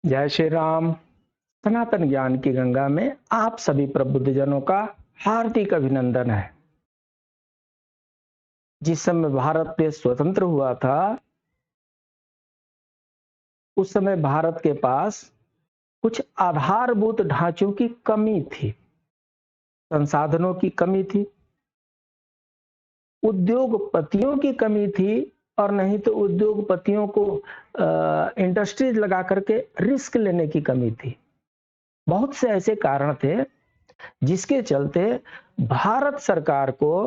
जय श्री राम। सनातन ज्ञान की गंगा में आप सभी प्रबुद्धजनों का हार्दिक अभिनंदन है। जिस समय भारत देश स्वतंत्र हुआ था, उस समय भारत के पास कुछ आधारभूत ढांचों की कमी थी, संसाधनों की कमी थी, उद्योगपतियों की कमी थी, और नहीं तो उद्योगपतियों को इंडस्ट्रीज लगा करके रिस्क लेने की कमी थी। बहुत से ऐसे कारण थे जिसके चलते भारत सरकार को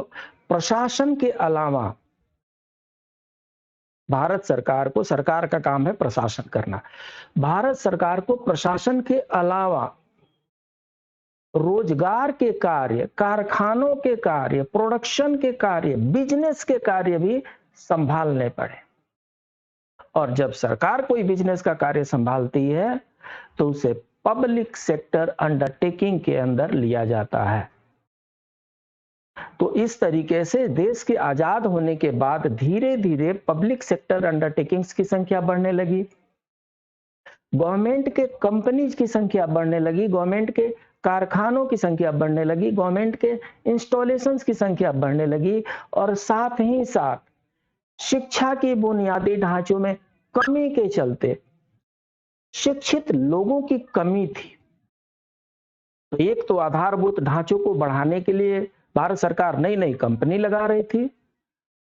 प्रशासन के अलावा, भारत सरकार को, सरकार का काम है प्रशासन करना, भारत सरकार को प्रशासन के अलावा रोजगार के कार्य, कारखानों के कार्य, प्रोडक्शन के कार्य, बिजनेस के कार्य भी संभालने पड़े। और जब सरकार कोई बिजनेस का कार्य संभालती है तो उसे पब्लिक सेक्टर अंडरटेकिंग के अंदर लिया जाता है। तो इस तरीके से देश के आजाद होने के बाद धीरे धीरे पब्लिक सेक्टर अंडरटेकिंग्स की संख्या बढ़ने लगी, गवर्नमेंट के कंपनीज की संख्या बढ़ने लगी, गवर्नमेंट के कारखानों की संख्या बढ़ने लगी, गवर्नमेंट के इंस्टॉलेशंस की संख्या बढ़ने लगी, और साथ ही साथ शिक्षा की बुनियादी ढांचों में कमी के चलते शिक्षित लोगों की कमी थी। तो एक तो आधारभूत ढांचों को बढ़ाने के लिए भारत सरकार नई नई कंपनी लगा रही थी,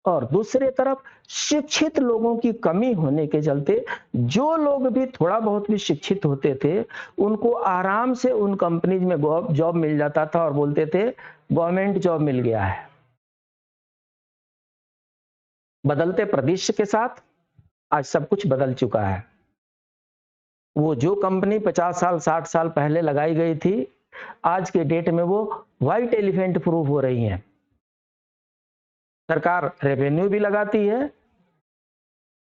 और दूसरी तरफ शिक्षित लोगों की कमी होने के चलते जो लोग भी थोड़ा बहुत भी शिक्षित होते थे उनको आराम से उन कंपनीज में जॉब मिल जाता था और बोलते थे गवर्नमेंट जॉब मिल गया है। बदलते परिदृश्य के साथ आज सब कुछ बदल चुका है। वो जो कंपनी 50 साल 60 साल पहले लगाई गई थी, आज के डेट में वो व्हाइट एलिफेंट प्रूफ हो रही हैं। सरकार रेवेन्यू भी लगाती है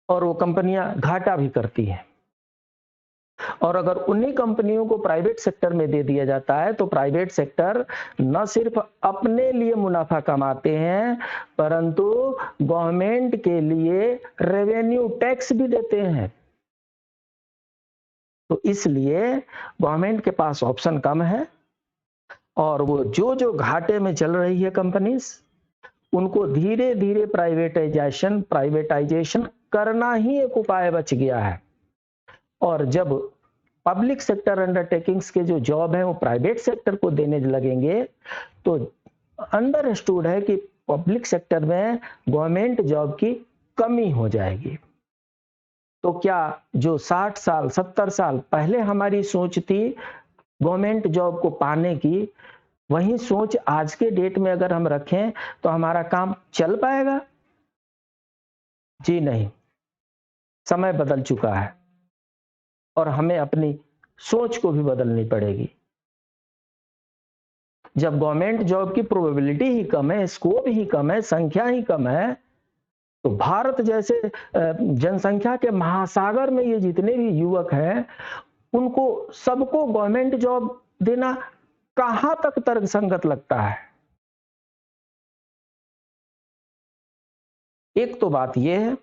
और वो कंपनियां घाटा भी करती हैं। और अगर उन्हीं कंपनियों को प्राइवेट सेक्टर में दे दिया जाता है तो प्राइवेट सेक्टर न सिर्फ अपने लिए मुनाफा कमाते हैं, परंतु गवर्नमेंट के लिए रेवेन्यू टैक्स भी देते हैं। तो इसलिए गवर्नमेंट के पास ऑप्शन कम है, और वो जो जो घाटे में चल रही है कंपनीज, उनको धीरे धीरे प्राइवेटाइजेशन करना ही एक उपाय बच गया है। और जब पब्लिक सेक्टर अंडरटेकिंग्स के जो जॉब है वो प्राइवेट सेक्टर को देने लगेंगे तो अंडरस्टूड है कि पब्लिक सेक्टर में गवर्नमेंट जॉब की कमी हो जाएगी। तो क्या जो 60 साल 70 साल पहले हमारी सोच थी गवर्नमेंट जॉब को पाने की, वही सोच आज के डेट में अगर हम रखें तो हमारा काम चल पाएगा? जी नहीं, समय बदल चुका है और हमें अपनी सोच को भी बदलनी पड़ेगी। जब गवर्नमेंट जॉब की प्रोबेबिलिटी ही कम है, स्कोप ही कम है, संख्या ही कम है, तो भारत जैसे जनसंख्या के महासागर में ये जितने भी युवक हैं, उनको सबको गवर्नमेंट जॉब देना कहां तक तर्कसंगत लगता है? एक तो बात यह है,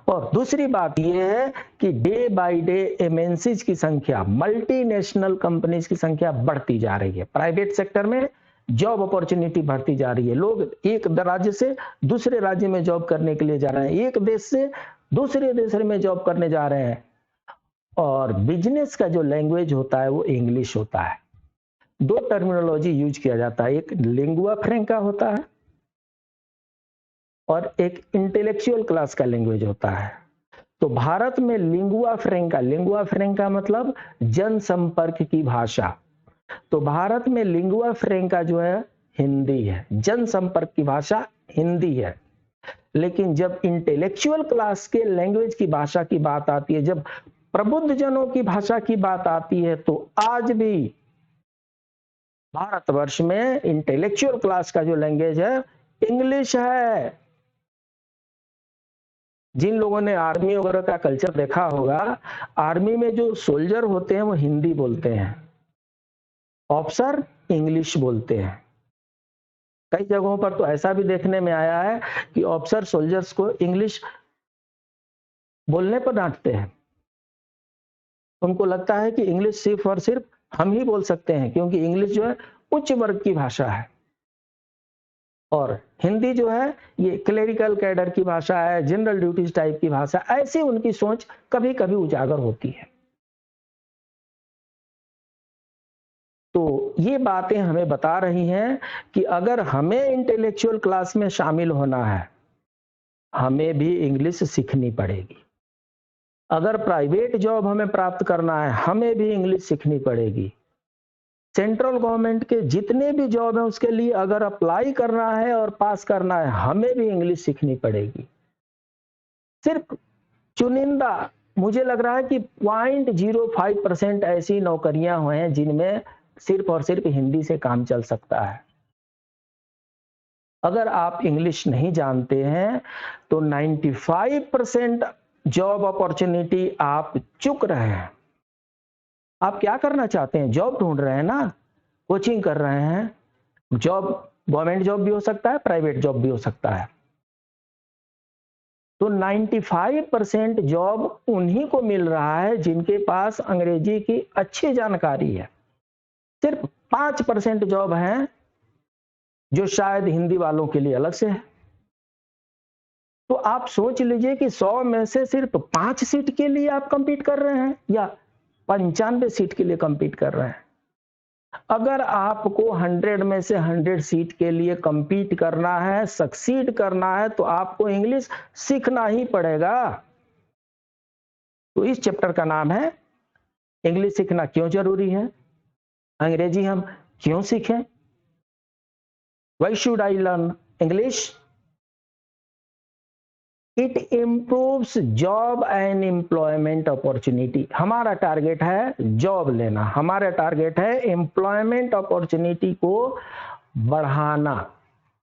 और दूसरी बात यह है कि डे बाय डे एमएनसीज की संख्या, मल्टीनेशनल कंपनीज की संख्या बढ़ती जा रही है। प्राइवेट सेक्टर में जॉब अपॉर्चुनिटी बढ़ती जा रही है। लोग एक राज्य से दूसरे राज्य में जॉब करने के लिए जा रहे हैं, एक देश से दूसरे देश में जॉब करने जा रहे हैं, और बिजनेस का जो लैंग्वेज होता है वो इंग्लिश होता है। दो टर्मिनोलॉजी यूज किया जाता है, एक लिंगुआ फ्रैंका होता है और एक इंटेलेक्चुअल क्लास का लैंग्वेज होता है। तो भारत में लिंगुआ फ्रैंका मतलब जनसंपर्क की भाषा। तो भारत में लिंगुआ फ्रैंका जो है हिंदी है, जनसंपर्क की भाषा हिंदी है। लेकिन जब इंटेलेक्चुअल क्लास के लैंग्वेज की भाषा की बात आती है, जब प्रबुद्ध जनों की भाषा की बात आती है, तो आज भी भारतवर्ष में इंटेलेक्चुअल क्लास का जो लैंग्वेज है इंग्लिश है। जिन लोगों ने आर्मी वगैरह का कल्चर देखा होगा, आर्मी में जो सोल्जर होते हैं वो हिंदी बोलते हैं, ऑफिसर इंग्लिश बोलते हैं। कई जगहों पर तो ऐसा भी देखने में आया है कि ऑफिसर सोल्जर्स को इंग्लिश बोलने पर डांटते हैं। उनको लगता है कि इंग्लिश सिर्फ और सिर्फ हम ही बोल सकते हैं, क्योंकि इंग्लिश जो है उच्च वर्ग की भाषा है और हिंदी जो है ये क्लेरिकल कैडर की भाषा है, जनरल ड्यूटीज टाइप की भाषा। ऐसी उनकी सोच कभी कभी उजागर होती है। तो ये बातें हमें बता रही हैं कि अगर हमें इंटेलेक्चुअल क्लास में शामिल होना है, हमें भी इंग्लिश सीखनी पड़ेगी। अगर प्राइवेट जॉब हमें प्राप्त करना है, हमें भी इंग्लिश सीखनी पड़ेगी। सेंट्रल गवर्नमेंट के जितने भी जॉब है उसके लिए अगर अप्लाई करना है और पास करना है, हमें भी इंग्लिश सीखनी पड़ेगी। सिर्फ चुनिंदा, मुझे लग रहा है कि 0.05% ऐसी नौकरियां हैं जिनमें सिर्फ और सिर्फ हिंदी से काम चल सकता है। अगर आप इंग्लिश नहीं जानते हैं तो 95% जॉब अपॉर्चुनिटी आप चूक रहे हैं। आप क्या करना चाहते हैं? जॉब ढूंढ रहे हैं ना, कोचिंग कर रहे हैं। जॉब गवर्नमेंट जॉब भी हो सकता है, प्राइवेट जॉब भी हो सकता है। तो 95% जॉब उन्हीं को मिल रहा है जिनके पास अंग्रेजी की अच्छी जानकारी है। सिर्फ 5% जॉब है जो शायद हिंदी वालों के लिए अलग से है। तो आप सोच लीजिए कि 100 में से सिर्फ 5 सीट के लिए आप कंपीट कर रहे हैं या 95 सीट के लिए कंपीट कर रहे हैं। अगर आपको 100 में से 100 सीट के लिए कंपीट करना है, सक्सीड करना है, तो आपको इंग्लिश सीखना ही पड़ेगा। तो इस चैप्टर का नाम है इंग्लिश सीखना क्यों जरूरी है, अंग्रेजी हम क्यों सीखें, why should I learn English, it improves job and employment opportunity. हमारा टारगेट है जॉब लेना, हमारा टारगेट है एम्प्लॉयमेंट अपॉर्चुनिटी को बढ़ाना।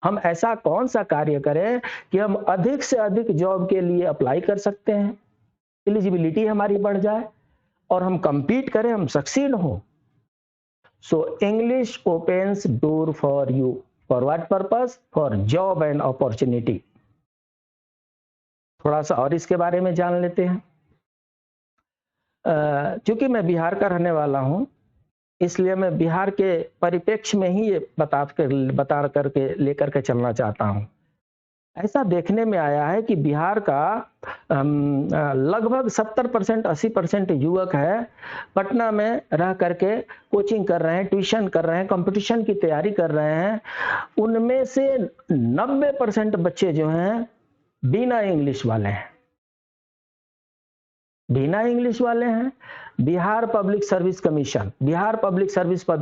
हम ऐसा कौन सा कार्य करें कि हम अधिक से अधिक जॉब के लिए अप्लाई कर सकते हैं, एलिजिबिलिटी हमारी बढ़ जाए और हम कंपीट करें, हम सक्सीड हो। So English opens door for you, for what purpose? For job and opportunity. थोड़ा सा और इसके बारे में जान लेते हैं। चूंकि मैं बिहार का रहने वाला हूं, इसलिए मैं बिहार के परिप्रेक्ष्य में ही ये बता करके लेकर के चलना चाहता हूं। ऐसा देखने में आया है कि बिहार का लगभग 70% 80% युवक है पटना में रह करके कोचिंग कर रहे हैं, ट्यूशन कर रहे हैं, कंपटीशन की तैयारी कर रहे हैं। उनमें से 90% बच्चे जो हैं बिना इंग्लिश वाले हैं, बिना इंग्लिश वाले हैं। बिहार पब्लिक सर्विस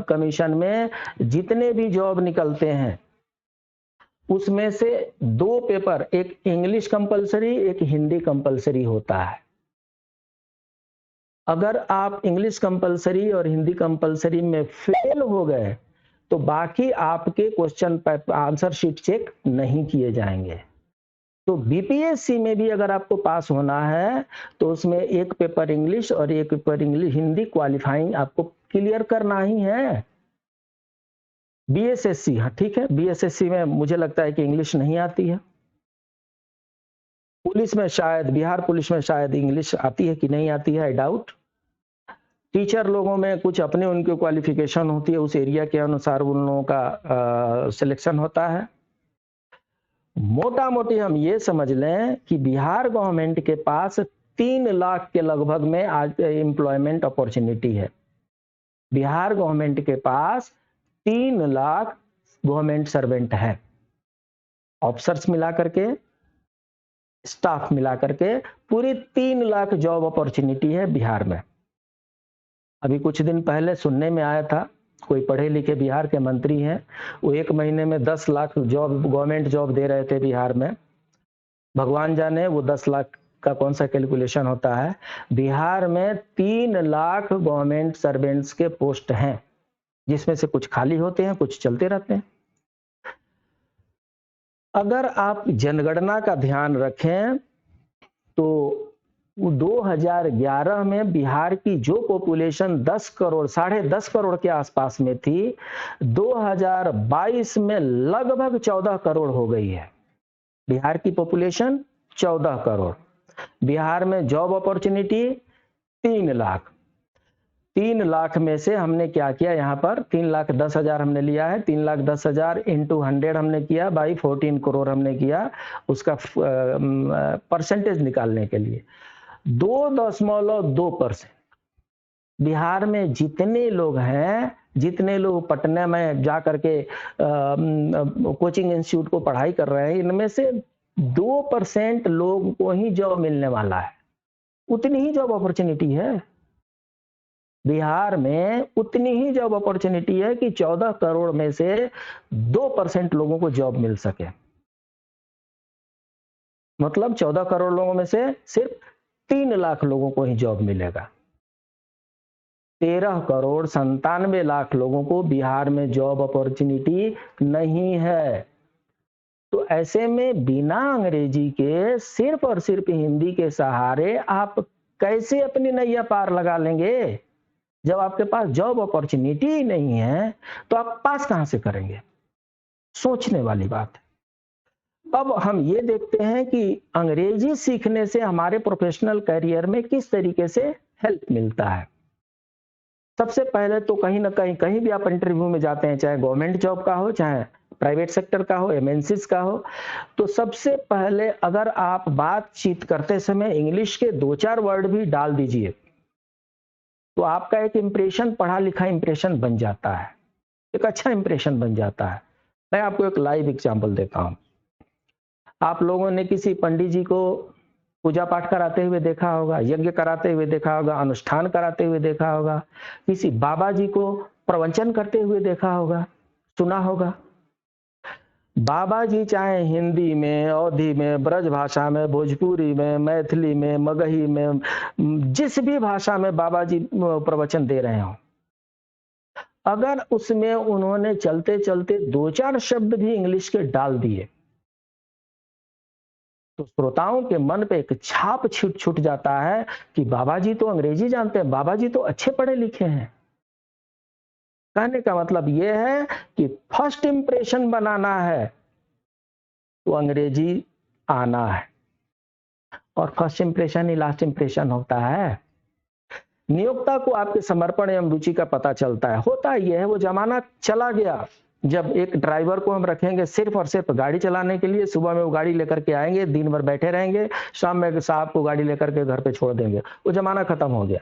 कमीशन में जितने भी जॉब निकलते हैं उसमें से 2 पेपर, एक इंग्लिश कंपलसरी, एक हिंदी कंपलसरी होता है। अगर आप इंग्लिश कंपलसरी और हिंदी कंपलसरी में फेल हो गए तो बाकी आपके क्वेश्चन आंसर शीट चेक नहीं किए जाएंगे। तो बीपीएससी में भी अगर आपको पास होना है तो उसमें एक पेपर इंग्लिश और एक पेपर इंग्लिश हिंदी क्वालिफाइंग आपको क्लियर करना ही है। बीएसएससी, हाँ ठीक है, बीएसएससी में मुझे लगता है कि इंग्लिश नहीं आती है। पुलिस में शायद, बिहार पुलिस में शायद इंग्लिश आती है कि नहीं आती है, आई डाउट। टीचर लोगों में कुछ अपने उनके क्वालिफिकेशन होती है, उस एरिया के अनुसार उन लोगों का सिलेक्शन होता है। मोटा मोटी हम ये समझ लें कि बिहार गवर्नमेंट के पास 3 लाख के लगभग में आज एम्प्लॉयमेंट अपॉर्चुनिटी है। बिहार गवर्नमेंट के पास 3 लाख गवर्नमेंट सर्वेंट है, ऑफिसर्स मिला करके, स्टाफ मिला करके पूरी 3 लाख जॉब अपॉर्चुनिटी है बिहार में। अभी कुछ दिन पहले सुनने में आया था, कोई पढ़े लिखे बिहार के मंत्री हैं, वो 1 महीने में 10 लाख जॉब, गवर्नमेंट जॉब दे रहे थे बिहार में। भगवान जाने वो 10 लाख का कौन सा कैलकुलेशन होता है। बिहार में 3 लाख गवर्नमेंट सर्वेंट्स के पोस्ट हैं, जिसमें से कुछ खाली होते हैं, कुछ चलते रहते हैं। अगर आप जनगणना का ध्यान रखें तो 2011 में बिहार की जो पॉपुलेशन 10 करोड़, 10.5 करोड़ के आसपास में थी, 2022 में लगभग 14 करोड़ हो गई है। बिहार की पॉपुलेशन 14 करोड़, बिहार में जॉब अपॉर्चुनिटी 3 लाख। 3 लाख में से हमने क्या किया, यहाँ पर 3,10,000 हमने लिया है, 3,10,000 इंटू 100 हमने किया बाई 14 करोड़ हमने किया उसका परसेंटेज निकालने के लिए 2.2%। बिहार में जितने लोग हैं, जितने लोग पटना में जा करके कोचिंग इंस्टीट्यूट को पढ़ाई कर रहे हैं, इनमें से 2% लोग को ही जॉब मिलने वाला है। उतनी ही जॉब अपॉर्चुनिटी है बिहार में, उतनी ही जॉब अपॉर्चुनिटी है कि 14 करोड़ में से 2% लोगों को जॉब मिल सके। मतलब 14 करोड़ लोगों में से सिर्फ 3 लाख लोगों को ही जॉब मिलेगा। 13,97,00,000 लोगों को बिहार में जॉब अपॉर्चुनिटी नहीं है। तो ऐसे में बिना अंग्रेजी के सिर्फ और सिर्फ हिंदी के सहारे आप कैसे अपनी नैया पार लगा लेंगे? जब आपके पास जॉब अपॉर्चुनिटी ही नहीं है तो आप पास कहां से करेंगे? सोचने वाली बात है। अब हम ये देखते हैं कि अंग्रेजी सीखने से हमारे प्रोफेशनल करियर में किस तरीके से हेल्प मिलता है। सबसे पहले तो कहीं ना कहीं भी आप इंटरव्यू में जाते हैं, चाहे गवर्नमेंट जॉब का हो, चाहे प्राइवेट सेक्टर का हो, एमएनसीज का हो, तो सबसे पहले अगर आप बातचीत करते समय इंग्लिश के 2-4 वर्ड भी डाल दीजिए तो आपका एक इंप्रेशन, पढ़ा लिखा इंप्रेशन बन जाता है, एक अच्छा इंप्रेशन बन जाता है। मैं आपको एक लाइव एग्जांपल देता हूं। आप लोगों ने किसी पंडित जी को पूजा पाठ कराते हुए देखा होगा, यज्ञ कराते हुए देखा होगा, अनुष्ठान कराते हुए देखा होगा, किसी बाबा जी को प्रवचन करते हुए देखा होगा, सुना होगा। बाबा जी चाहे हिंदी में, अवधी में, ब्रज भाषा में, भोजपुरी में, मैथिली में, मगही में, जिस भी भाषा में बाबा जी प्रवचन दे रहे हो, अगर उसमें उन्होंने चलते चलते 2-4 शब्द भी इंग्लिश के डाल दिए तो श्रोताओं के मन पे एक छाप छूट जाता है कि बाबा जी तो अंग्रेजी जानते हैं, बाबा जी तो अच्छे पढ़े लिखे हैं। कहने का मतलब यह है कि फर्स्ट इंप्रेशन बनाना है तो अंग्रेजी आना है, और फर्स्ट इंप्रेशन ही लास्ट इंप्रेशन होता है। नियोक्ता को आपके समर्पण एवं रुचि का पता चलता है। होता यह है, वो जमाना चला गया जब एक ड्राइवर को हम रखेंगे सिर्फ और सिर्फ गाड़ी चलाने के लिए, सुबह में वो गाड़ी लेकर के आएंगे, दिन भर बैठे रहेंगे, शाम में साहब को गाड़ी लेकर के घर पे छोड़ देंगे। वो जमाना खत्म हो गया।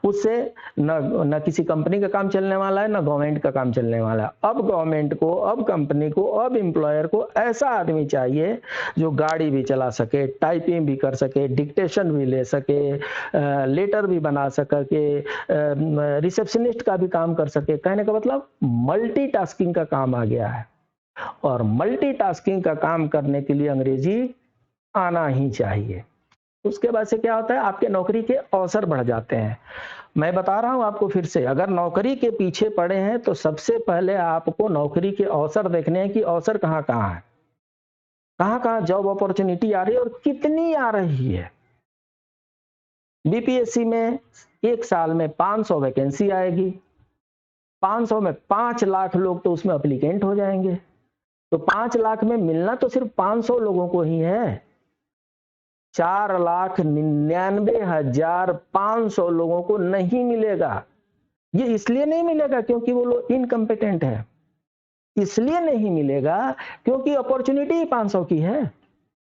उससे न किसी कंपनी का काम चलने वाला है, न गवर्नमेंट का काम चलने वाला है। अब गवर्नमेंट को, अब कंपनी को, अब एम्प्लॉयर को ऐसा आदमी चाहिए जो गाड़ी भी चला सके, टाइपिंग भी कर सके, डिक्टेशन भी ले सके, लेटर भी बना सके, रिसेप्शनिस्ट का भी काम कर सके। कहने का मतलब मल्टीटास्किंग का काम आ गया है, और मल्टीटास्किंग का काम करने के लिए अंग्रेजी आना ही चाहिए। उसके बाद से क्या होता है, आपके नौकरी के अवसर बढ़ जाते हैं। मैं बता रहा हूं आपको फिर से, अगर नौकरी के पीछे पड़े हैं तो सबसे पहले आपको नौकरी के अवसर देखने हैं कि अवसर कहां कहां है, कहां कहां जॉब अपॉर्चुनिटी आ रही है और कितनी आ रही है। बीपीएससी में एक साल में 500 वैकेंसी आएगी, 500 में 5 लाख लोग तो उसमें एप्लीकेंट हो जाएंगे। तो 5 लाख में मिलना तो सिर्फ 500 लोगों को ही है। 4,99,500 लोगों को नहीं मिलेगा। ये इसलिए नहीं मिलेगा क्योंकि वो लोग इनकम्पिटेंट है, इसलिए नहीं मिलेगा क्योंकि अपॉर्चुनिटी 500 की है।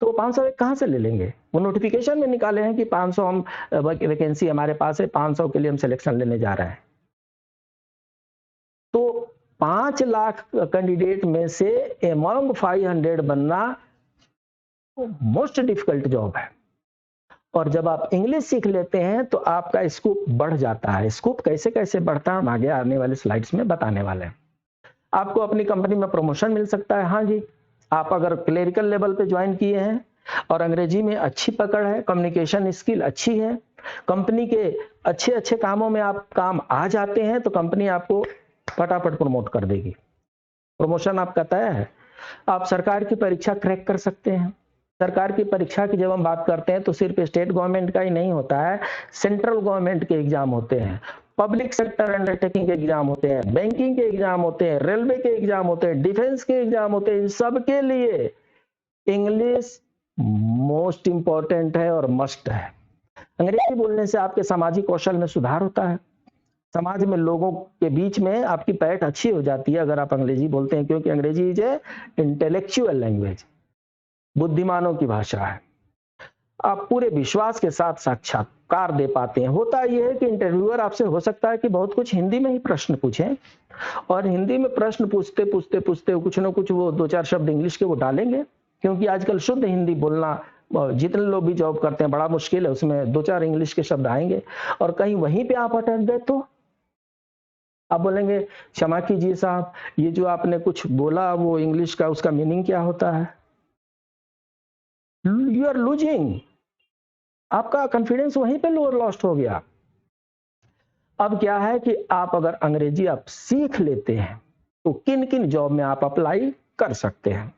तो 500 कहां से ले लेंगे? वो नोटिफिकेशन में निकाले हैं कि 500 हम वैकेंसी हमारे पास है, 500 के लिए हम सिलेक्शन लेने जा रहे हैं। तो 5 लाख कैंडिडेट में से अमंग 500 बनना मोस्ट डिफिकल्ट जॉब है। और जब आप इंग्लिश सीख लेते हैं तो आपका स्कोप बढ़ जाता है। स्कोप कैसे कैसे बढ़ता है हम आगे आने वाले स्लाइड्स में बताने वाले हैं। आपको अपनी कंपनी में प्रमोशन मिल सकता है। हाँ जी, आप अगर क्लेरिकल लेवल पे ज्वाइन किए हैं और अंग्रेजी में अच्छी पकड़ है, कम्युनिकेशन स्किल अच्छी है, कंपनी के अच्छे अच्छे कामों में आप काम आ जाते हैं, तो कंपनी आपको फटाफट प्रमोट कर देगी। प्रमोशन आपका तय है। आप सरकार की परीक्षा क्रैक कर सकते हैं। सरकार की परीक्षा की जब हम बात करते हैं तो सिर्फ स्टेट गवर्नमेंट का ही नहीं होता है, सेंट्रल गवर्नमेंट के एग्जाम होते हैं, पब्लिक सेक्टर अंडरटेकिंग के एग्जाम होते हैं, बैंकिंग के एग्जाम होते हैं, रेलवे के एग्जाम होते हैं, डिफेंस के एग्जाम होते हैं। इन सब के लिए इंग्लिश मोस्ट इंपॉर्टेंट है और मस्ट है। अंग्रेजी बोलने से आपके सामाजिक कौशल में सुधार होता है, समाज में लोगों के बीच में आपकी पैठ अच्छी हो जाती है अगर आप अंग्रेजी बोलते हैं, क्योंकि अंग्रेजी इज ए इंटेलेक्चुअल लैंग्वेज, बुद्धिमानों की भाषा है। आप पूरे विश्वास के साथ साक्षात्कार दे पाते हैं। होता यह है कि इंटरव्यूअर आपसे हो सकता है कि बहुत कुछ हिंदी में ही प्रश्न पूछें, और हिंदी में प्रश्न पूछते पूछते पूछते कुछ ना कुछ वो 2-4 शब्द इंग्लिश के वो डालेंगे, क्योंकि आजकल शुद्ध हिंदी बोलना जितने लोग भी जॉब करते हैं बड़ा मुश्किल है, उसमें 2-4 इंग्लिश के शब्द आएंगे, और कहीं वहीं पे आप अटक गए तो आप बोलेंगे क्षमा कीजिए साहब, ये जो आपने कुछ बोला वो इंग्लिश का उसका मीनिंग क्या होता है? यू आर लूजिंग, आपका कॉन्फिडेंस वहीं पे लॉस्ट हो गया। अब क्या है कि आप अगर अंग्रेजी आप सीख लेते हैं तो किन किन जॉब में आप अप्लाई कर सकते हैं।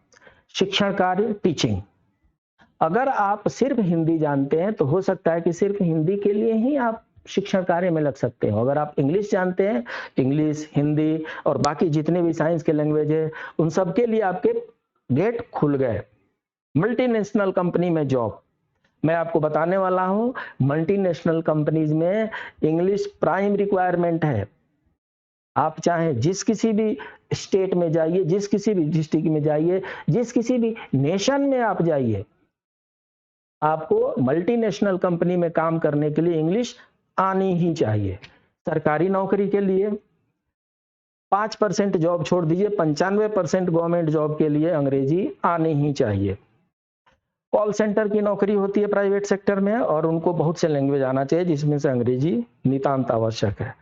शिक्षण कार्य, टीचिंग। अगर आप सिर्फ हिंदी जानते हैं तो हो सकता है कि सिर्फ हिंदी के लिए ही आप शिक्षण कार्य में लग सकते हो। अगर आप इंग्लिश जानते हैं, इंग्लिश, हिंदी और बाकी जितने भी साइंस के लैंग्वेज है, उन सब के लिए आपके गेट खुल गए। मल्टीनेशनल कंपनी में जॉब, मैं आपको बताने वाला हूं, मल्टीनेशनल कंपनीज में इंग्लिश प्राइम रिक्वायरमेंट है। आप चाहे जिस किसी भी स्टेट में जाइए, जिस किसी भी डिस्ट्रिक्ट में जाइए, जिस किसी भी नेशन में आप जाइए, आपको मल्टीनेशनल कंपनी में काम करने के लिए इंग्लिश आनी ही चाहिए। सरकारी नौकरी के लिए 5% जॉब छोड़ दीजिए, 95% गवर्नमेंट जॉब के लिए अंग्रेजी आनी ही चाहिए। कॉल सेंटर की नौकरी होती है प्राइवेट सेक्टर में, और उनको बहुत से लैंग्वेज आना चाहिए, जिसमें से अंग्रेजी नितांत आवश्यक है।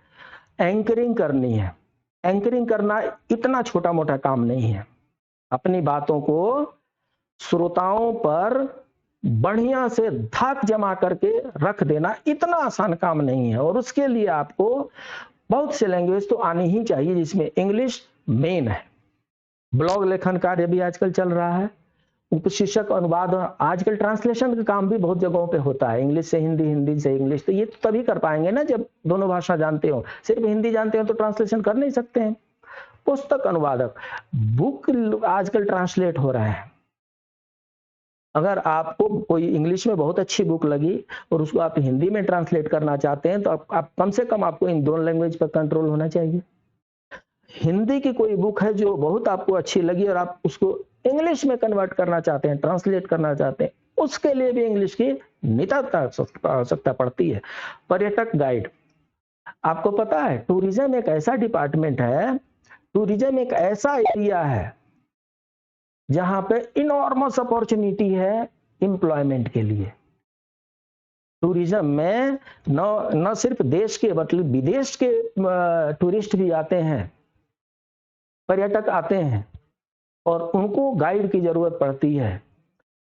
एंकरिंग करनी है, एंकरिंग करना इतना छोटा मोटा काम नहीं है। अपनी बातों को श्रोताओं पर बढ़िया से धाक जमा करके रख देना इतना आसान काम नहीं है, और उसके लिए आपको बहुत से लैंग्वेज तो आनी ही चाहिए, जिसमें इंग्लिश मेन है। ब्लॉग लेखन कार्य भी आजकल चल रहा है, उपशीर्षक अनुवाद, आजकल ट्रांसलेशन का काम भी बहुत जगहों पे होता है, इंग्लिश से हिंदी, हिंदी से इंग्लिश। तो ये तो तभी कर पाएंगे ना जब दोनों भाषा जानते हो। सिर्फ हिंदी जानते हो तो ट्रांसलेशन कर नहीं सकते हैं। पुस्तक अनुवादक, बुक आजकल ट्रांसलेट हो रहा है। अगर आपको कोई इंग्लिश में बहुत अच्छी बुक लगी और उसको आप हिंदी में ट्रांसलेट करना चाहते हैं, तो आप कम से कम आपको इन दोनों लैंग्वेज पर कंट्रोल होना चाहिए। हिंदी की कोई बुक है जो बहुत आपको अच्छी लगी और आप उसको इंग्लिश में कन्वर्ट करना चाहते हैं, ट्रांसलेट करना चाहते हैं, उसके लिए भी इंग्लिश की नितांत आवश्यकता पड़ती है। पर्यटक गाइड, आपको पता है टूरिज्म एक ऐसा डिपार्टमेंट है, टूरिज्म एक ऐसा एरिया है जहां पे इनॉर्मस अपॉर्चुनिटी है एम्प्लॉयमेंट के लिए। टूरिज्म में न सिर्फ देश के बल्कि विदेश के टूरिस्ट भी आते हैं, पर्यटक आते हैं, और उनको गाइड की जरूरत पड़ती है।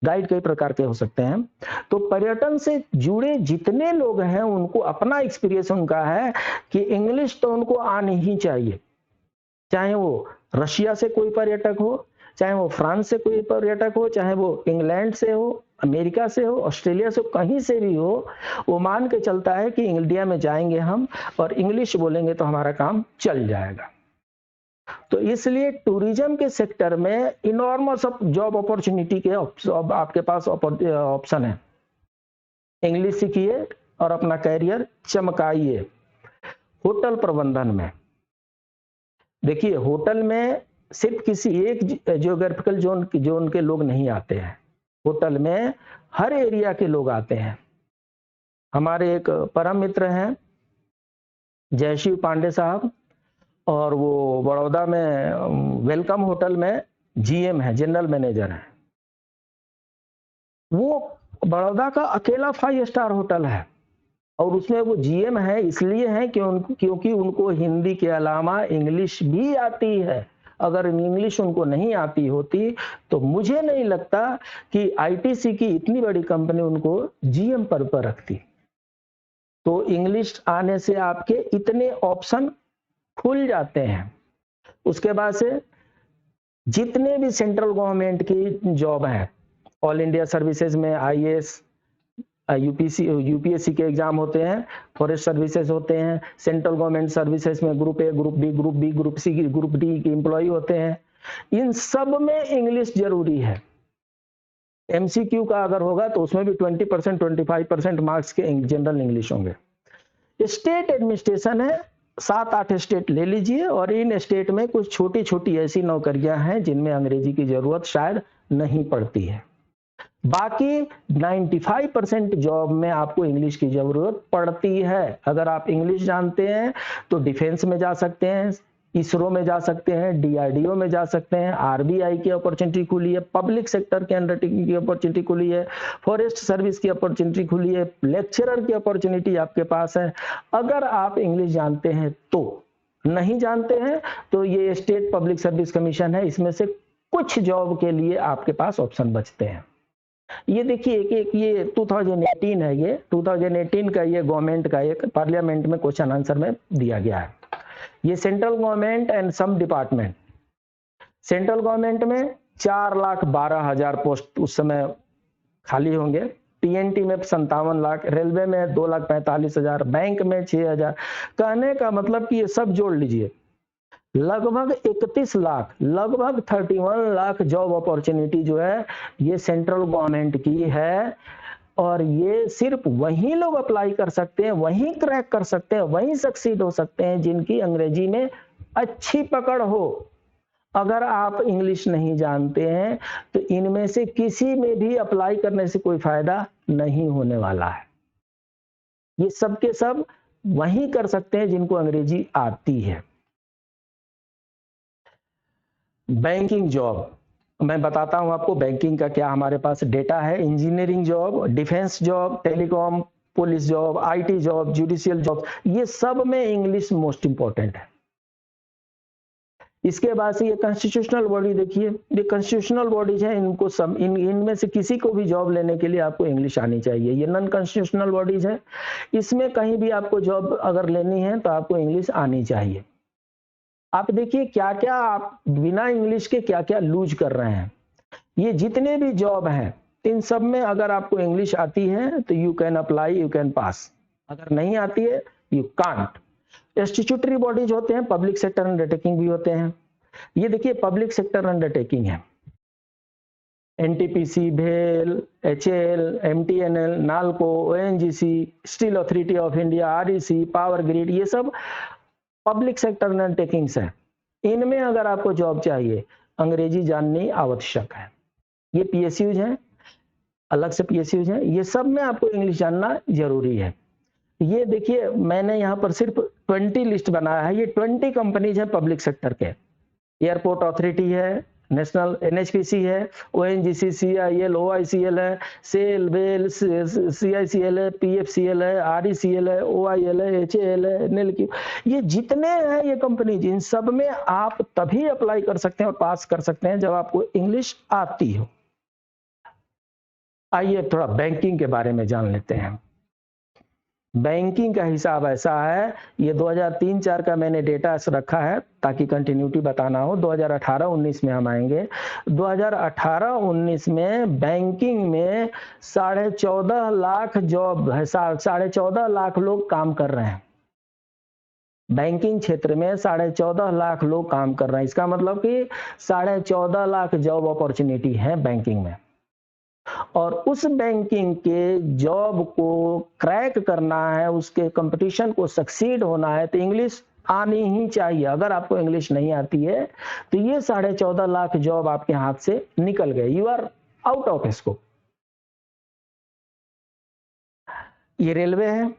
गाइड कई प्रकार के हो सकते हैं। तो पर्यटन से जुड़े जितने लोग हैं उनको अपना एक्सपीरियंस उनका है कि इंग्लिश तो उनको आनी ही चाहिए, चाहे वो रशिया से कोई पर्यटक हो, चाहे वो फ्रांस से कोई पर्यटक हो, चाहे वो इंग्लैंड से हो, अमेरिका से हो, ऑस्ट्रेलिया से, कहीं से भी हो, वो मान के चलता है कि इंडिया में जाएंगे हम और इंग्लिश बोलेंगे तो हमारा काम चल जाएगा। तो इसलिए टूरिज्म के सेक्टर में इनॉर्मस जॉब अपॉर्चुनिटी के आपके पास ऑप्शन है। इंग्लिश सीखिए और अपना कैरियर चमकाइए। होटल प्रबंधन में देखिए, होटल में सिर्फ किसी एक जियोग्राफिकल जोन के लोग नहीं आते हैं, होटल में हर एरिया के लोग आते हैं। हमारे एक परम मित्र हैं जयशिव पांडे साहब, और वो बड़ौदा में वेलकम होटल में जीएम है, जनरल मैनेजर है। वो बड़ौदा का अकेला 5 स्टार होटल है, और उसमें वो जीएम है इसलिए है क्योंकि उनको हिंदी के अलावा इंग्लिश भी आती है। अगर इंग्लिश उनको नहीं आती होती तो मुझे नहीं लगता कि आईटीसी की इतनी बड़ी कंपनी उनको जीएम पद पर रखती। तो इंग्लिश आने से आपके इतने ऑप्शन खुल जाते हैं। उसके बाद से जितने भी सेंट्रल गवर्नमेंट की जॉब है, ऑल इंडिया सर्विसेज में आईएएस, यूपीएससी के एग्जाम होते हैं, फॉरेस्ट सर्विसेज होते हैं, सेंट्रल गवर्नमेंट सर्विसेज में group A, group B, group B, group C, group D के एम्प्लॉय होते हैं। इन सब में इंग्लिश जरूरी है। एमसीक्यू का अगर होगा तो उसमें भी 20%, 25% मार्क्स के जनरल इंग्लिश होंगे। स्टेट एडमिनिस्ट्रेशन है, 7-8 स्टेट ले लीजिए और इन स्टेट में कुछ छोटी-छोटी ऐसी नौकरियां हैं जिनमें अंग्रेजी की जरूरत शायद नहीं पड़ती है। बाकी 95% जॉब में आपको इंग्लिश की जरूरत पड़ती है। अगर आप इंग्लिश जानते हैं तो डिफेंस में जा सकते हैं, इसरो में जा सकते हैं, डीआरडीओ में जा सकते हैं, आरबीआई की अपॉर्चुनिटी खुली है, पब्लिक सेक्टर के अंडरटेकिंग की अपॉर्चुनिटी खुली है, फॉरेस्ट सर्विस की अपॉर्चुनिटी खुली है, लेक्चरर की अपॉर्चुनिटी आपके पास है, अगर आप इंग्लिश जानते हैं तो। नहीं जानते हैं तो ये स्टेट पब्लिक सर्विस कमीशन है, इसमें से कुछ जॉब के लिए आपके पास ऑप्शन बचते हैं। ये देखिए एक ये 2018 है, ये 2018 का ये गवर्नमेंट का एक पार्लियामेंट में क्वेश्चन आंसर में दिया गया है। ये central government and some department, central government में 4,12,000 पोस्ट उस समय खाली होंगे, टीएनटी में 57 लाख, रेलवे में 2,45,000, बैंक में 6,000। कहने का मतलब कि ये सब जोड़ लीजिए लगभग 31 लाख, लगभग 31 लाख जॉब अपॉर्चुनिटी जो है ये सेंट्रल गवर्नमेंट की है। और ये सिर्फ वही लोग अप्लाई कर सकते हैं, वही क्रैक कर सकते हैं, वही सक्सीड हो सकते हैं जिनकी अंग्रेजी में अच्छी पकड़ हो। अगर आप इंग्लिश नहीं जानते हैं तो इनमें से किसी में भी अप्लाई करने से कोई फायदा नहीं होने वाला है। ये सब के सब वही कर सकते हैं जिनको अंग्रेजी आती है। बैंकिंग जॉब, मैं बताता हूं आपको बैंकिंग का क्या हमारे पास डेटा है। Engineering job, defence job, telecom, police job, IT job, judicial job, ये सब में इंग्लिश मोस्ट इंपॉर्टेंट है। इसके बाद से ये कॉन्स्टिट्यूशनल बॉडी देखिए, ये कॉन्स्टिट्यूशनल बॉडीज हैं, इनको सब इनमें से किसी को भी जॉब लेने के लिए आपको इंग्लिश आनी चाहिए। ये नॉन कॉन्स्टिट्यूशनल बॉडीज है, इसमें कहीं भी आपको जॉब अगर लेनी है तो आपको इंग्लिश आनी चाहिए। आप देखिए क्या क्या आप बिना इंग्लिश के क्या क्या लूज कर रहे हैं। ये जितने भी जॉब हैं इन सब में अगर आपको इंग्लिश आती है तो you can apply, you can pass. अगर नहीं आती है यू कांट। स्टैट्यूटरी बॉडीज होते हैं, पब्लिक सेक्टर अंडरटेकिंग भी होते हैं। ये देखिए पब्लिक सेक्टर अंडरटेकिंग है, एनटीपीसी, भेल, HL, MTNL, NALCO, ONGC, steel authority of India, REC, power grid, ये सब पब्लिक सेक्टर अंडरटेकिंग्स है। इनमें अगर आपको जॉब चाहिए अंग्रेजी जाननी आवश्यक है। ये पीएसयूज हैं, अलग से पीएसयूज हैं, ये सब में आपको इंग्लिश जानना जरूरी है। ये देखिए मैंने यहाँ पर सिर्फ 20 लिस्ट बनाया है, ये 20 कंपनीज हैं पब्लिक सेक्टर के। एयरपोर्ट अथॉरिटी है, नेशनल एनएचपीसी है, ओएनजीसी, सीआईएल, ओआईसीएल है, सेल, बेल, सीआईसीएल है, पीएफसीएल है, आरईसीएल है, ओआईएल है, एचएएल है, नेलक्यू, ये जितने हैं ये कंपनी, इन सब में आप तभी अप्लाई कर सकते हैं और पास कर सकते हैं जब आपको इंग्लिश आती हो। आइए थोड़ा बैंकिंग के बारे में जान लेते हैं। बैंकिंग का हिसाब ऐसा है, ये 2003-4 का मैंने डेटा रखा है ताकि कंटिन्यूटी बताना हो। 2018-19 में हम आएंगे। 2018-19 में बैंकिंग में 14.5 लाख जॉब है, 14.5 लाख लोग काम कर रहे हैं। बैंकिंग क्षेत्र में 14.5 लाख लोग काम कर रहे हैं। इसका मतलब कि 14.5 लाख जॉब अपॉर्चुनिटी है बैंकिंग में। और उस बैंकिंग के जॉब को क्रैक करना है, उसके कंपटीशन को सक्सीड होना है तो इंग्लिश आनी ही चाहिए। अगर आपको इंग्लिश नहीं आती है तो ये 14.5 लाख जॉब आपके हाथ से निकल गए, you are out of scope. ये रेलवे है।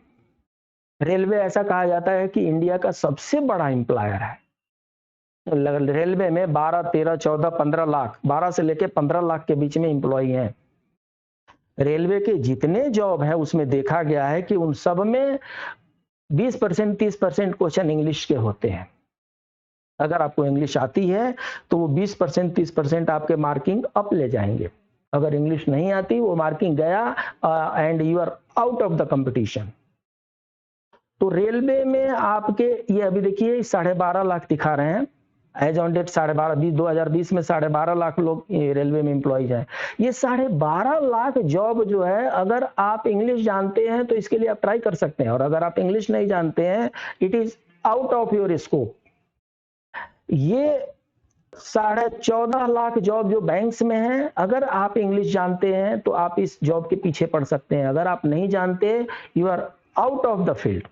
रेलवे ऐसा कहा जाता है कि इंडिया का सबसे बड़ा एम्प्लॉयर है। रेलवे में 12, 13, 14, 15 लाख, 12 से लेकर 15 लाख के बीच में एम्प्लॉई हैं। रेलवे के जितने जॉब है उसमें देखा गया है कि उन सब में 20%, 30% क्वेश्चन इंग्लिश के होते हैं। अगर आपको इंग्लिश आती है तो वो 20%, 30% आपके मार्किंग अप ले जाएंगे। अगर इंग्लिश नहीं आती वो मार्किंग गया and you are out of the competition. तो रेलवे में आपके ये अभी देखिए 12.5 लाख दिखा रहे हैं, एज ऑन डेट 2020 में 12.5 लाख लोग रेलवे में एम्प्लॉइज हैं। ये 12.5 लाख जॉब जो है, अगर आप इंग्लिश जानते हैं तो इसके लिए आप ट्राई कर सकते हैं, और अगर आप इंग्लिश नहीं जानते हैं it is out of your scope. ये 14.5 लाख जॉब जो बैंक्स में है, अगर आप इंग्लिश जानते हैं तो आप इस जॉब के पीछे पड़ सकते हैं। अगर आप नहीं जानते you are out of the field.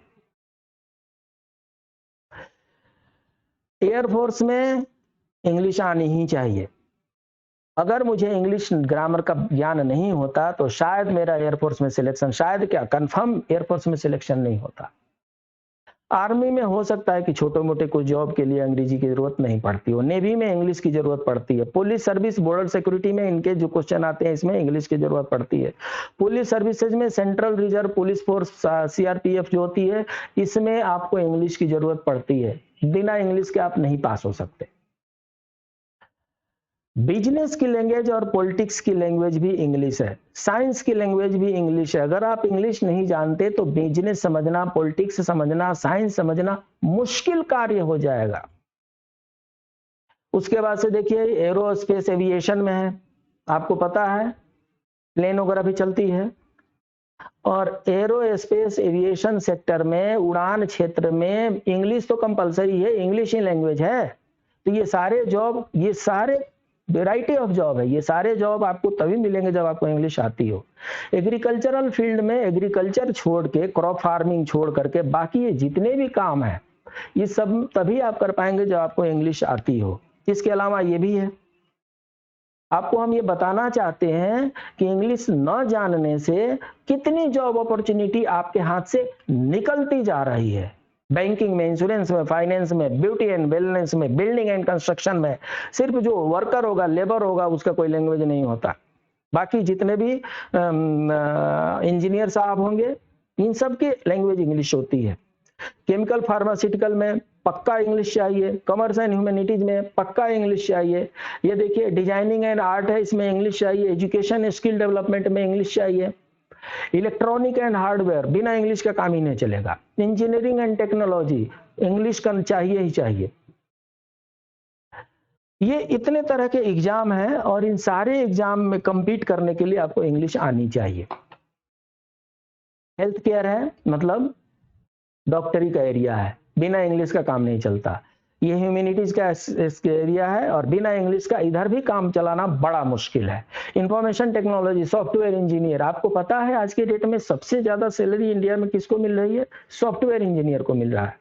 Air force में इंग्लिश आनी ही चाहिए। अगर मुझे इंग्लिश ग्रामर का ज्ञान नहीं होता तो शायद मेरा एयरफोर्स में सिलेक्शन, शायद क्या कंफर्म एयरफोर्स में सिलेक्शन नहीं होता। आर्मी में हो सकता है कि छोटे मोटे कोई जॉब के लिए अंग्रेजी की जरूरत नहीं पड़ती हो, नेवी में इंग्लिश की जरूरत पड़ती है, पुलिस सर्विस, बॉर्डर सिक्योरिटी में इनके जो क्वेश्चन आते हैं इसमें इंग्लिश की जरूरत पड़ती है। पुलिस सर्विसेज में central reserve police force CRPF जो होती है इसमें आपको इंग्लिश की जरूरत पड़ती है, बिना इंग्लिश के आप नहीं पास हो सकते। बिजनेस की लैंग्वेज और पॉलिटिक्स की लैंग्वेज भी इंग्लिश है, साइंस की लैंग्वेज भी इंग्लिश है। अगर आप इंग्लिश नहीं जानते तो बिजनेस समझना, पॉलिटिक्स समझना, साइंस समझना मुश्किल कार्य हो जाएगा। उसके बाद से देखिए एरोस्पेस एविएशन में है, आपको पता है प्लेन वगैरह भी चलती है, और एरोस्पेस एविएशन सेक्टर में उड़ान क्षेत्र में इंग्लिश तो कंपलसरी है, इंग्लिश ही लैंग्वेज है। तो ये सारे जॉब, ये सारे वैरायटी ऑफ जॉब है, ये सारे जॉब आपको तभी मिलेंगे जब आपको इंग्लिश आती हो। एग्रीकल्चरल फील्ड में एग्रीकल्चर छोड़ के, क्रॉप फार्मिंग छोड़ करके बाकी ये जितने भी काम है ये सब तभी आप कर पाएंगे जब आपको इंग्लिश आती हो। इसके अलावा ये भी है, आपको हम ये बताना चाहते हैं कि इंग्लिश न जानने से कितनी जॉब अपॉर्चुनिटी आपके हाथ से निकलती जा रही है। बैंकिंग में, इंश्योरेंस में, फाइनेंस में, ब्यूटी एंड वेलनेस में, बिल्डिंग एंड कंस्ट्रक्शन में सिर्फ जो वर्कर होगा, लेबर होगा, उसका कोई लैंग्वेज नहीं होता। बाकी जितने भी इंजीनियर साहब होंगे इन सब की लैंग्वेज इंग्लिश होती है। केमिकल फार्मास्यूटिकल में पक्का इंग्लिश चाहिए, कॉमर्स एंड ह्यूमैनिटीज में पक्का इंग्लिश चाहिए। ये देखिए डिजाइनिंग एंड आर्ट है, इसमें इंग्लिश चाहिए। एजुकेशन स्किल डेवलपमेंट में इंग्लिश चाहिए। इलेक्ट्रॉनिक एंड हार्डवेयर बिना इंग्लिश का काम ही नहीं चलेगा। इंजीनियरिंग एंड टेक्नोलॉजी इंग्लिश का चाहिए ही चाहिए। ये इतने तरह के एग्जाम हैं और इन सारे एग्जाम में compete करने के लिए आपको इंग्लिश आनी चाहिए। हेल्थ केयर है, मतलब डॉक्टरी का एरिया है, बिना इंग्लिश का काम नहीं चलता। ये ह्यूमैनिटीज का एरिया है और बिना इंग्लिश का इधर भी काम चलाना बड़ा मुश्किल है। इंफॉर्मेशन टेक्नोलॉजी, सॉफ्टवेयर इंजीनियर, आपको पता है आज के डेट में सबसे ज्यादा सैलरी इंडिया में किसको मिल रही है? सॉफ्टवेयर इंजीनियर को मिल रहा है।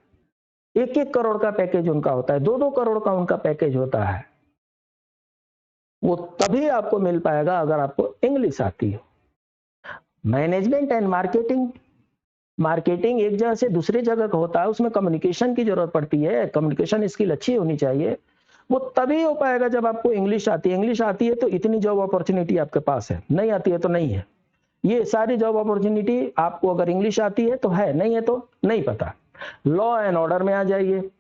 1-1 करोड़ का पैकेज उनका होता है, 2-2 करोड़ का उनका पैकेज होता है। वो तभी आपको मिल पाएगा अगर आपको इंग्लिश आती हो। मैनेजमेंट एंड मार्केटिंग, मार्केटिंग एक जगह से दूसरी जगह का होता है, उसमें कम्युनिकेशन की जरूरत पड़ती है, कम्युनिकेशन स्किल अच्छी होनी चाहिए। वो तभी हो पाएगा जब आपको इंग्लिश आती है। इंग्लिश आती है तो इतनी जॉब अपॉर्चुनिटी आपके पास है, नहीं आती है तो नहीं है। ये सारी जॉब अपॉर्चुनिटी आपको अगर इंग्लिश आती है तो है, नहीं है तो नहीं पता। लॉ एंड ऑर्डर में आ जाइए,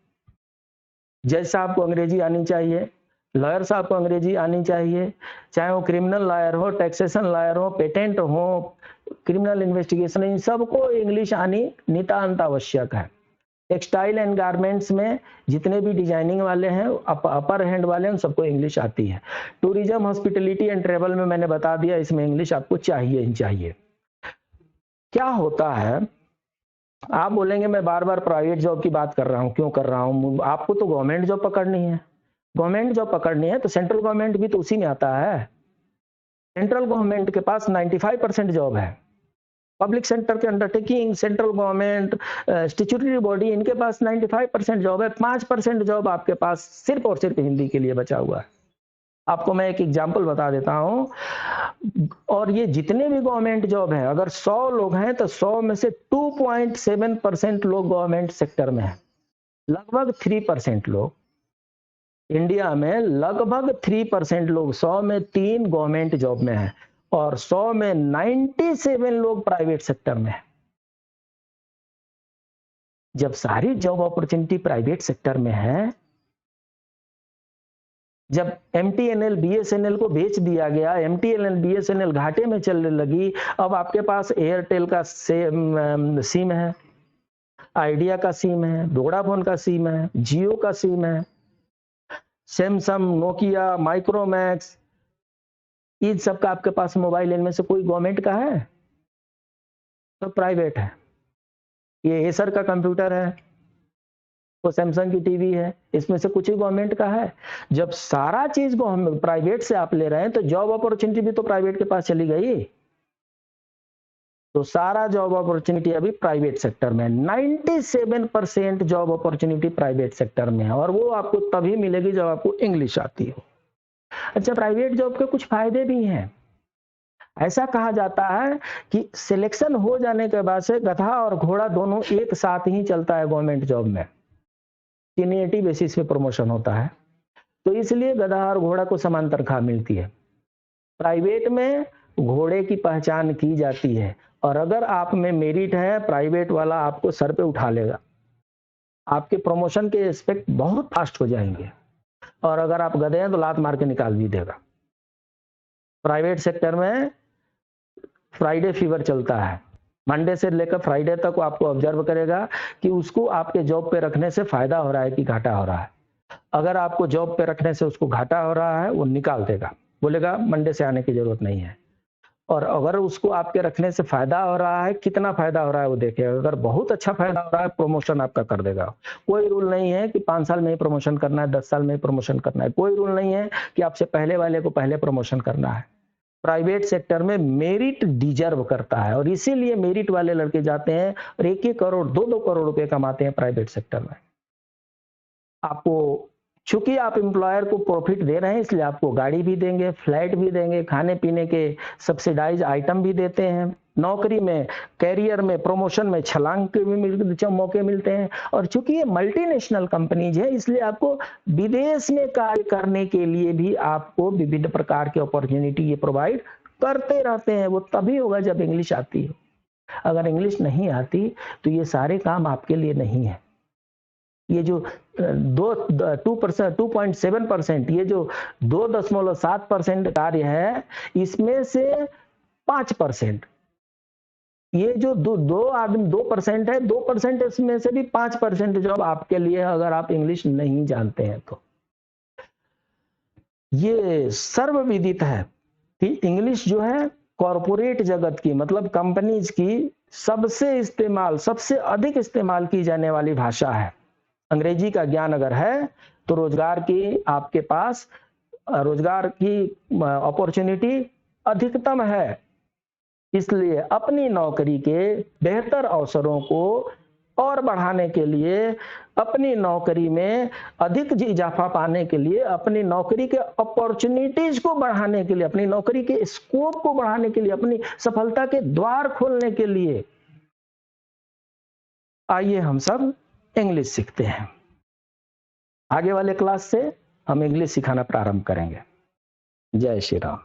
जैसा आपको अंग्रेजी आनी चाहिए, लॉयर साहब को अंग्रेजी आनी चाहिए, चाहे वो क्रिमिनल लॉयर हो, टैक्सेशन लॉयर हो, पेटेंट हो, क्रिमिनल इन्वेस्टिगेशन, इन सबको इंग्लिश आनी नितांत आवश्यक है। टेक्सटाइल एंड गारमेंट्स में जितने भी डिजाइनिंग वाले हैं, अपर हैंड वाले हैं, उन सबको इंग्लिश आती है। टूरिज्म, हॉस्पिटलिटी एंड ट्रेवल में मैंने बता दिया, इसमें इंग्लिश आपको चाहिए ही चाहिए। क्या होता है, आप बोलेंगे मैं बार बार प्राइवेट जॉब की बात कर रहा हूं, क्यों कर रहा हूं? आपको तो गवर्नमेंट जॉब पकड़नी है। गवर्नमेंट जॉब पकड़नी है तो सेंट्रल गवर्नमेंट भी तो उसी में आता है। सेंट्रल गवर्नमेंट के पास 95% जॉब है। पब्लिक सेक्टर के undertaking, central government, statutory body, इनके पास 95% जॉब है। 5% जॉब आपके पास सिर्फ और सिर्फ हिंदी के लिए बचा हुआ है। आपको मैं एक एग्जांपल बता देता हूं। और ये जितने भी गवर्नमेंट जॉब है, अगर 100 लोग हैं तो 100 में से 2.7% लोग गवर्नमेंट सेक्टर में है। लगभग 3% लोग इंडिया में, लगभग 3% लोग, 100 में 3 गवर्नमेंट जॉब में है और 100 में 97 लोग प्राइवेट सेक्टर में है। जब सारी जॉब अपॉर्चुनिटी प्राइवेट सेक्टर में है, जब एमटीएनएल बीएसएनएल को बेच दिया गया, एमटीएनएल बीएसएनएल घाटे में चलने लगी, अब आपके पास एयरटेल का सिम है, आइडिया का सिम है, वोडाफोन का सिम है, जियो का सिम है, सैमसंग, नोकिया, माइक्रोमैक्स, इन सब का आपके पास मोबाइल, इनमें से कोई गवर्नमेंट का है? तो प्राइवेट है। ये एसर का कंप्यूटर है, वो सैमसंग की टीवी है, इसमें से कुछ ही गवर्नमेंट का है। जब सारा चीज प्राइवेट से आप ले रहे हैं तो जॉब अपॉर्चुनिटी भी तो प्राइवेट के पास चली गई। तो सारा जॉब अपॉर्चुनिटी अभी प्राइवेट सेक्टर में, 97% जॉब अपॉर्चुनिटी प्राइवेट सेक्टर में है, और वो आपको तभी मिलेगी जब आपको इंग्लिश आती हो। अच्छा, प्राइवेट जॉब के कुछ फायदे भी हैं। ऐसा कहा जाता है कि सिलेक्शन हो जाने के बाद से गधा और घोड़ा दोनों एक साथ ही चलता है गवर्नमेंट जॉब में, सीनियरिटी बेसिस पे प्रमोशन होता है, तो इसलिए गधा और घोड़ा को समान तनख्वाह मिलती है। प्राइवेट में घोड़े की पहचान की जाती है, और अगर आप में मेरिट है, प्राइवेट वाला आपको सर पे उठा लेगा, आपके प्रमोशन के एस्पेक्ट बहुत फास्ट हो जाएंगे, और अगर आप गधे हैं तो लात मार के निकाल भी देगा। प्राइवेट सेक्टर में फ्राइडे फीवर चलता है, मंडे से लेकर फ्राइडे तक वो आपको ऑब्जर्व करेगा कि उसको आपके जॉब पे रखने से फायदा हो रहा है कि घाटा हो रहा है। अगर आपको जॉब पे रखने से उसको घाटा हो रहा है, वो निकाल देगा, बोलेगा मंडे से आने की जरूरत नहीं है। और अगर उसको आपके रखने से फायदा हो रहा है, कितना फायदा हो रहा है वो देखेगा, अगर बहुत अच्छा फायदा हो रहा है, प्रमोशन आपका कर देगा। कोई रूल नहीं है कि 5 साल में ही प्रमोशन करना है, 10 साल में ही प्रमोशन करना है, कोई रूल नहीं है कि आपसे पहले वाले को पहले प्रमोशन करना है। प्राइवेट सेक्टर में मेरिट डिजर्व करता है, और इसीलिए मेरिट वाले लड़के जाते हैं और 1-1 करोड़ 2-2 करोड़ रुपए कमाते हैं प्राइवेट सेक्टर में। आपको, चूंकि आप एम्प्लॉयर को प्रॉफिट दे रहे हैं, इसलिए आपको गाड़ी भी देंगे, फ्लैट भी देंगे, खाने पीने के सब्सिडाइज आइटम भी देते हैं, नौकरी में, कैरियर में, प्रमोशन में छलांग के भी मौके मिलते हैं। और चूंकि ये मल्टीनेशनल कंपनीज है, इसलिए आपको विदेश में कार्य करने के लिए भी आपको विभिन्न प्रकार की अपॉर्चुनिटी ये प्रोवाइड करते रहते हैं। वो तभी होगा जब इंग्लिश आती है। अगर इंग्लिश नहीं आती तो ये सारे काम आपके लिए नहीं है। ये जो 2.7%, ये जो 2.7% कार्य है, इसमें से 5%, ये जो दो आदमी 2% है, 2% इसमें से भी 5% जॉब आपके लिए है, अगर आप इंग्लिश नहीं जानते हैं तो। ये सर्वविदित है कि इंग्लिश जो है कॉरपोरेट जगत की, मतलब कंपनीज की सबसे अधिक इस्तेमाल की जाने वाली भाषा है। अंग्रेजी का ज्ञान अगर है तो रोजगार की आपके पास रोजगार की अपॉर्चुनिटी अधिकतम है। इसलिए अपनी नौकरी के बेहतर अवसरों को और बढ़ाने के लिए, अपनी नौकरी में अधिक इजाफा पाने के लिए, अपनी नौकरी के अपॉर्चुनिटीज को बढ़ाने के लिए, अपनी नौकरी के स्कोप को बढ़ाने के लिए, अपनी सफलता के द्वार खोलने के लिए आइए हम सब इंग्लिश सीखते हैं। आगे वाले क्लास से हम इंग्लिश सिखाना प्रारंभ करेंगे। जय श्री राम।